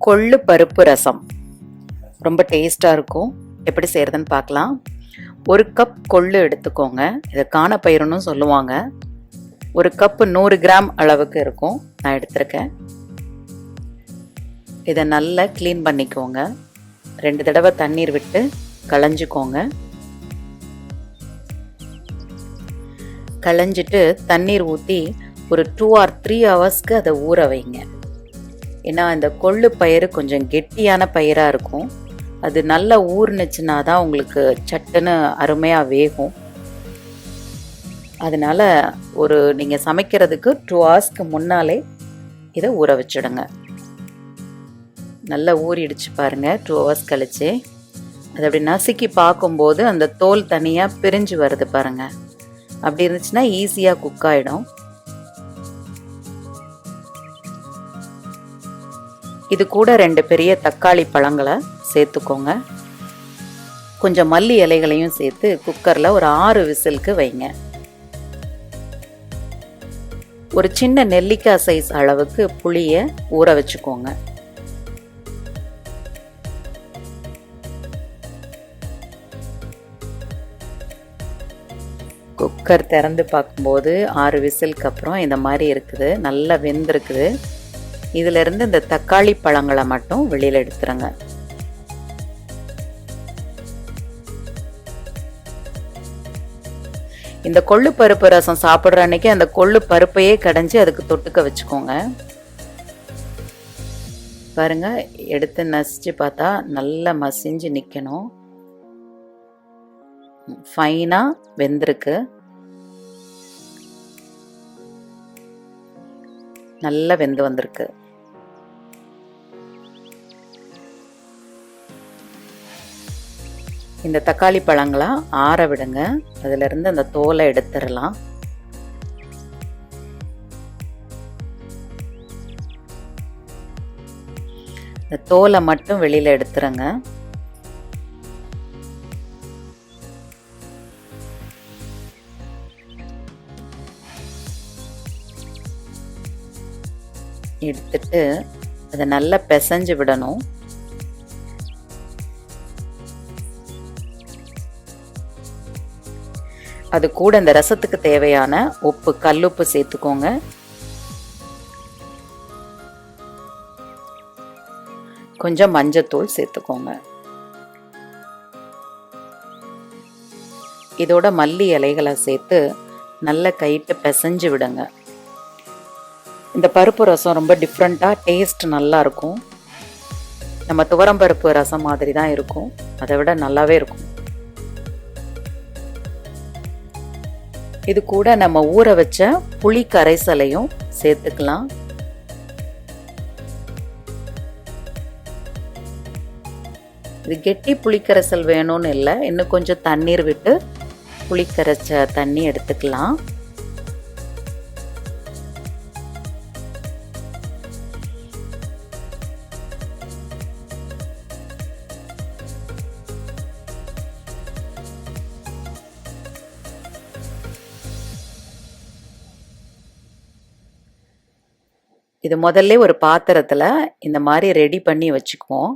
கொள்ளு பருப்பு ரசம் ரொம்ப டேஸ்ட்டாக இருக்கும். எப்படி செய்கிறதுன்னு பார்க்கலாம். 1 கப் கொள்ளு எடுத்துக்கோங்க. இதை காணப்பயிறுன்னு சொல்லுவாங்க. 1 கப்பு 100 கிராம் அளவுக்கு இருக்கும். நான் எடுத்திருக்கேன். இதை நல்லா க்ளீன் பண்ணிக்கோங்க. 2 தடவை தண்ணீர் விட்டு களைஞ்சிக்கோங்க. களைஞ்சிட்டு தண்ணீர் ஊற்றி ஒரு 2 or 3 ஹவர்ஸ்க்கு அதை ஊற வைங்க. ஏன்னா இந்த கொள்ளு பயிறு கொஞ்சம் கெட்டியான பயிராக இருக்கும். அது நல்லா ஊறுனுச்சுன்னா தான் உங்களுக்கு சட்டுன்னு அருமையாக வேகும். அதனால் நீங்கள் சமைக்கிறதுக்கு 2 ஹவர்ஸ்க்கு முன்னாலே இதை ஊற வச்சுடுங்க. நல்லா ஊறிடுச்சு பாருங்கள். 2 ஹவர்ஸ் கழிச்சு அது அப்படி நசுக்கி பார்க்கும்போது அந்த தோல் தனியாக பிரிஞ்சு வருது பாருங்கள். அப்படி இருந்துச்சுன்னா ஈஸியாக குக் ஆகிடும். இது கூட 2 பெரிய தக்காளி பழங்களை சேர்த்துக்கோங்க. கொஞ்சம் மல்லி இலைகளையும் சேர்த்து குக்கரில் ஒரு 6 விசிலுக்கு வைங்க. ஒரு சின்ன நெல்லிக்காய் சைஸ் அளவுக்கு புளியை ஊற வச்சுக்கோங்க. குக்கர் திறந்து பார்க்கும்போது 6 விசிலுக்கு அப்புறம் இந்த மாதிரி இருக்குது. நல்லா வெந்திருக்குது. இதிலிருந்து இந்த தக்காளி பழங்களை மட்டும் வெளியில் எடுத்துருங்க. இந்த கொள்ளு பருப்பு ரசம் சாப்பிட்ற அன்னைக்கு அந்த கொள்ளு பருப்பையே கடைஞ்சி அதுக்கு தொட்டுக்க வச்சுக்கோங்க. பாருங்க, எடுத்து நசிச்சு பார்த்தா நல்லா மசிஞ்சு நிற்கணும். ஃபைனாக வெந்திருக்கு. நல்லா வெந்து வந்திருக்கு. இந்த தக்காளி பழங்களை ஆற விடுங்க. அதிலிருந்து அந்த தோலை எடுத்துடலாம். இந்த தோலை மட்டும் வெளியில எடுத்துருங்க. எடுத்துட்டு அதை நல்லா பிசைஞ்சு விடணும். அது கூட இந்த ரசத்துக்கு தேவையான உப்பு, கல்லுப்பு சேர்த்துக்கோங்க. கொஞ்சம் மஞ்சத்தூள் சேர்த்துக்கோங்க. இதோட மல்லி இலைகளை சேர்த்து நல்ல கைட்டு பிசைஞ்சு விடுங்க. இந்த பருப்பு ரசம் ரொம்ப டிஃப்ரெண்ட்டாக டேஸ்ட் நல்லா இருக்கும். நம்ம துவரம் பருப்பு ரசம் மாதிரி தான் இருக்கும். அதை விட நல்லாவே இருக்கும். இது கூட நம்ம ஊற வச்ச புளி கரைசலையும் சேர்த்துக்கலாம். இது கெட்டி புளிக்கரைசல் வேணும்னு இல்லை, இன்னும் கொஞ்சம் தண்ணீர் விட்டு புளி கரைச்ச தண்ணி எடுத்துக்கலாம். இது முதல்ல ஒரு பாத்திரத்தில் இந்த மாதிரி ரெடி பண்ணி வச்சுக்குவோம்.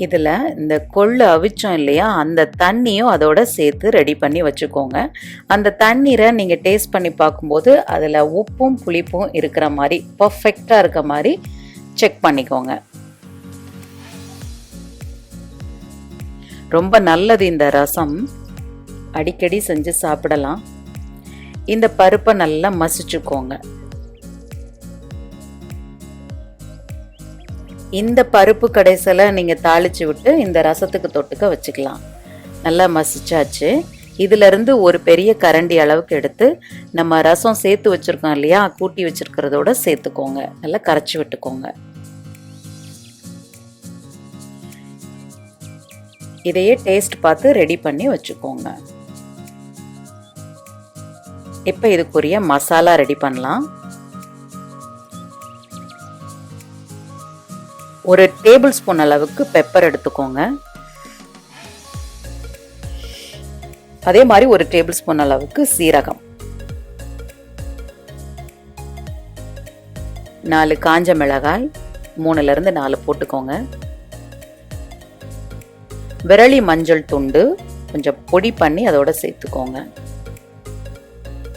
இதில் இந்த கொள்ளு அவிச்சோம் இல்லையா, அந்த தண்ணியும் அதோட சேர்த்து ரெடி பண்ணி வச்சுக்கோங்க. அந்த தண்ணீரை நீங்கள் டேஸ்ட் பண்ணி பார்க்கும்போது அதில் உப்பும் புளிப்பும் இருக்கிற மாதிரி பர்ஃபெக்டாக இருக்க மாதிரி செக் பண்ணிக்கோங்க. ரொம்ப நல்லது இந்த ரசம். அடிக்கடி செஞ்சு சாப்பிடலாம். இந்த பருப்பை நல்லா மசிச்சுக்கோங்க. இந்த பருப்பு கடைசியில் நீங்கள் தாளித்து விட்டு இந்த ரசத்துக்கு தொட்டுக்க வச்சுக்கலாம். நல்லா மசிச்சாச்சு. இதிலிருந்து ஒரு பெரிய கரண்டி அளவுக்கு எடுத்து நம்ம ரசம் சேர்த்து வச்சுருக்கோம் இல்லையா, கூட்டி வச்சுருக்கிறதோட சேர்த்துக்கோங்க. நல்லா கரைச்சி விட்டுக்கோங்க. இதையே டேஸ்ட் பார்த்து ரெடி பண்ணி வச்சுக்கோங்க. இப்போ இதுக்குரிய மசாலா ரெடி பண்ணலாம். ஒரு டேபிள் ஸ்பூன் அளவுக்கு பெப்பர் எடுத்துக்கோங்க. அதே மாதிரி 1 டேபிள் ஸ்பூன் அளவுக்கு சீரகம், 4 காஞ்ச மிளகாய், 3ல இருந்து 4 போட்டுக்கோங்க. விரலி மஞ்சள் துண்டு கொஞ்சம் பொடி பண்ணி அதோட சேர்த்துக்கோங்க.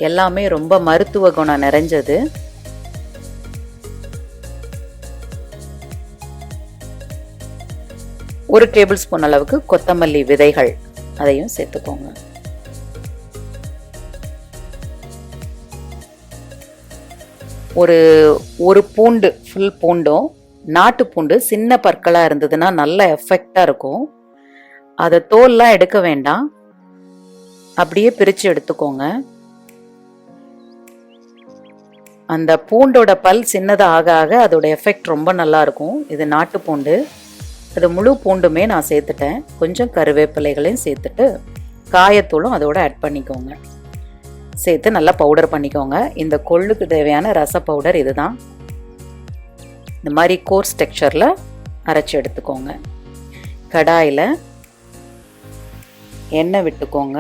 எல்லாமே ரொம்ப மருத்துவ குணம் நிறைஞ்சது. ஒரு டேபிள் ஸ்பூன் அளவுக்கு கொத்தமல்லி விதைகள், அதையும் சேர்த்துக்கோங்க. ஒரு பூண்டு, ஃபுல் பூண்டும், நாட்டு பூண்டு சின்ன பற்களா இருந்ததுன்னா நல்ல எஃபெக்டா இருக்கும். அதை தோல்லாம் எடுக்க வேண்டாம், அப்படியே பிரிச்சு எடுத்துக்கோங்க. அந்த பூண்டோட பல் சின்னதாக ஆக ஆக அதோட எஃபெக்ட் ரொம்ப நல்லா இருக்கும். இது நாட்டு பூண்டு, அது முழு பூண்டுமே நான் சேர்த்துட்டேன். கொஞ்சம் கருவேப்பிலைகளையும் சேர்த்துட்டு காயத்தூளும் அதோட ஆட் பண்ணிக்கோங்க. சேர்த்து நல்லா பவுடர் பண்ணிக்கோங்க. இந்த கொள்ளுக்கு தேவையான ரச பவுடர் இதுதான். இந்த மாதிரி கோர்ஸ் டெக்ஸ்சரில் அரைச்சி எடுத்துக்கோங்க. கடாயில் எண்ணெய் விட்டுக்கோங்க.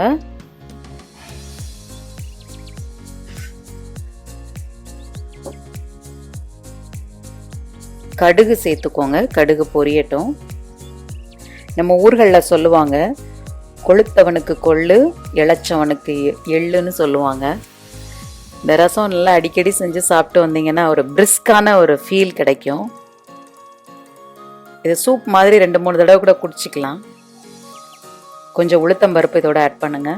கடுகு சேர்த்துக்கோங்க. கடுகு பொரியட்டும். நம்ம ஊர்களில் சொல்லுவாங்க, கொளுத்தவனுக்கு கொள்ளு, இளைச்சவனுக்கு எள்ளுன்னு சொல்லுவாங்க. இந்த ரசம் நல்லா அடிக்கடி செஞ்சு சாப்பிட்டு வந்தீங்கன்னா ஒரு பிரிஸ்கான ஒரு ஃபீல் கிடைக்கும். இது சூப் மாதிரி 2-3 தடவை கூட குடிச்சிக்கலாம். கொஞ்சம் உளுத்தம்பருப்பு இதோட ஆட் பண்ணுங்க.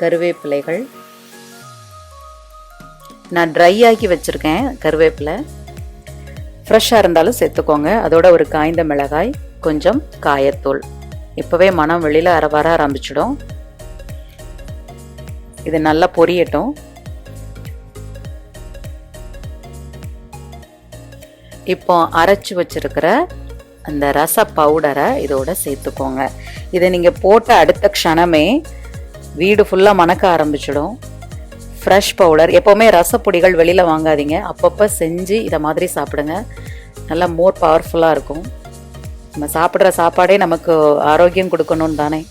கருவேப்பிலைகள் நான் ட்ரை ஆக்கி வச்சிருக்கேன். கருவேப்பிலை ஃப்ரெஷ்ஷாக இருந்தாலும் சேர்த்துக்கோங்க. அதோட ஒரு காய்ந்த மிளகாய், கொஞ்சம் காயத்தூள். இப்போவே மனம் வெளியில் வர ஆரம்பிச்சிடும். இது நல்லா பொரியட்டும். இப்போ அரைச்சி வச்சிருக்கிற அந்த ரச பவுடரை இதோட சேர்த்துக்கோங்க. இதை நீங்கள் போட்ட அடுத்த க்ஷணமே வீடு ஃபுல்லாக மணக்க ஆரம்பிச்சிடும். Fresh powder. எப்போவுமே ரசப்பொடிகள் வெளியில் வாங்காதீங்க, அப்பப்போ செஞ்சு இதை மாதிரி சாப்பிடுங்க. நல்லா மோர் பவர்ஃபுல்லாக இருக்கும். நம்ம சாப்பிட்ற சாப்பாடே நமக்கு ஆரோக்கியம் கொடுக்கணும்னு தானே.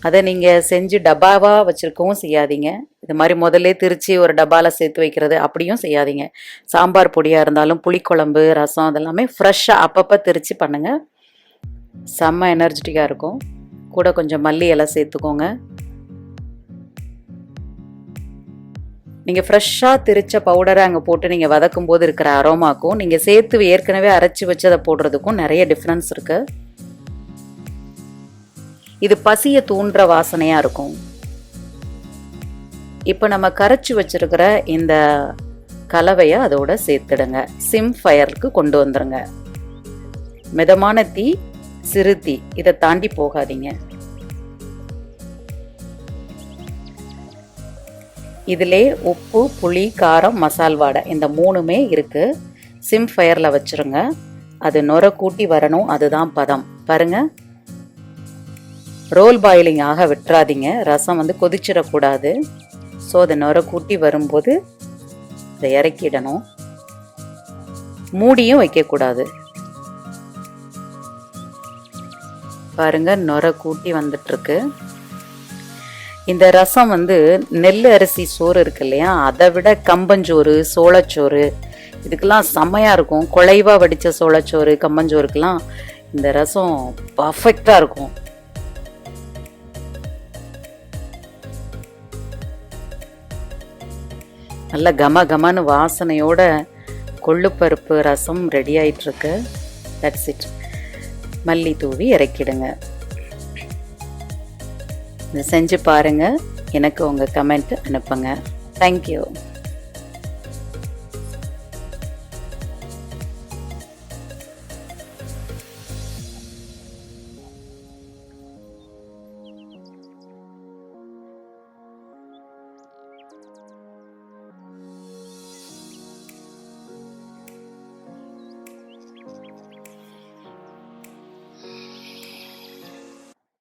அதை நீங்கள் செஞ்சு டப்பாவாக வச்சுருக்கவும் செய்யாதீங்க. இது மாதிரி முதல்ல திரிச்சு ஒரு டப்பாவில் சேர்த்து வைக்கிறது அப்படியும் செய்யாதீங்க. சாம்பார் பொடியாக இருந்தாலும், புளிக்குழம்பு, ரசம் அதெல்லாமே ஃப்ரெஷ்ஷாக அப்பப்போ திரிச்சு பண்ணுங்கள். செம்ம எனர்ஜெட்டிக்காக இருக்கும். கூட கொஞ்சம் மல்லி இலை சேர்த்துக்கோங்க. நீங்கள் ஃப்ரெஷ்ஷாக திரிச்ச பவுடரை அங்கே போட்டு நீங்கள் வதக்கும் போது இருக்கிற அரோமாக்கும் நீங்கள் சேர்த்து ஏற்கனவே அரைச்சி வச்சதை போடுறதுக்கும் நிறைய டிஃப்ரென்ஸ் இருக்குது. இது பசியை தூண்டுற வாசனையாக இருக்கும். இப்போ நம்ம கரைச்சி வச்சிருக்கிற இந்த கலவையை அதோட சேர்த்துடுங்க. சிம் ஃபயருக்கு கொண்டு வந்துடுங்க. மிதமான தீ, சிறு தீ, இதை தாண்டி போகாதீங்க. இதிலே உப்பு, புளி, காரம், மசால் வாடை இந்த 3மே இருக்குது. சிம் ஃபயரில் வச்சுருங்க. அது நுர கூட்டி வரணும், அதுதான் பதம். பாருங்க, ரோல் பாயிலிங் ஆக விட்டுறாதீங்க. ரசம் கொதிச்சிடக்கூடாது. ஸோ அது நுர கூட்டி வரும்போது அதை இறக்கிடணும். மூடியும் வைக்கக்கூடாது. பாருங்க, நுர கூட்டி வந்துட்டுருக்கு. இந்த ரசம் நெல் அரிசி சோறு இருக்கு இல்லையா, அதை விட கம்பஞ்சோறு, சோளச்சோறு இதுக்கெல்லாம் செம்மையாக இருக்கும். குழைவாக வடித்த சோளச்சோறு, கம்பஞ்சோறுக்கெல்லாம் இந்த ரசம் பர்ஃபெக்டாக இருக்கும். நல்ல கம கமன்னு வாசனையோட கொள்ளுப்பருப்பு ரசம் ரெடி ஆயிட்டுருக்கு. That's it. மல்லி தூவி இறக்கிடுங்க. இதை செஞ்சு பாருங்கள். எனக்கு உங்கள் கமெண்ட் அனுப்புங்க. தேங்க்யூ.